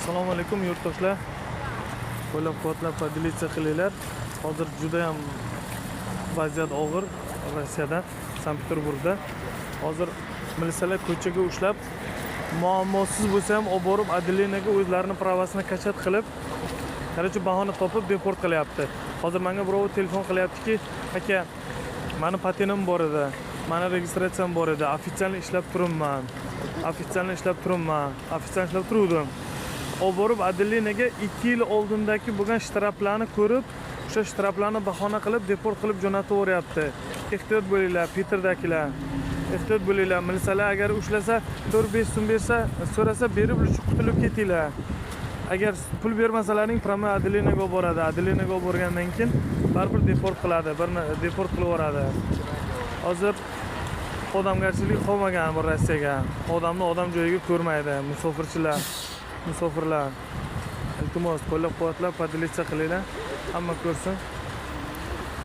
Assalomu alaykum yurtdoshlar. Qo'llab-quvvatlab podelitsiya qilinglar. Hozir juda ham vaziyat og'ir Rossiyada, Sankt-Peterburgda. Hozir militsiyalar ko'chaga ushlab, muammosiz bo'lsa ham olib borib Adelinaga o'zlarining pravasini kashat qilib, qarachi bahona topib deport qilyapti. Hozir menga birov telefon qilyaptiki, aka, meni patenim bor edi, meni registratsiyam bor edi, ofitsialni ishlab turibman. Ofitsialni ishlab turuvdim. Olib borib Adelinaga 2 yil oldindagi bo'lgan shtraplarni ko'rib, o'sha shtraplarni bahona qilib deport qilib jo'natib o'ryapti. Ehtiyot bo'linglar, Peterdagilar. Ehtiyot bo'linglar. Militsiyalar agar ushlasa, 4-5 so'm bersa, so'rasa berib qutulib ketinglar. Agar pul bermasalaring, prama Adelinaga olib boradi. Adelinaga olib borgandan keyin baribir deport qiladi, deport qilib yuboradi. Hozir odamgarchilik qolmagan bu Rossiyaga. Odamni odam joyiga ko'rmaydi, musofirlar. Iltimos, qo'llab-quvvatlab podelitsiya qilinglar. Hamma ko'rsin.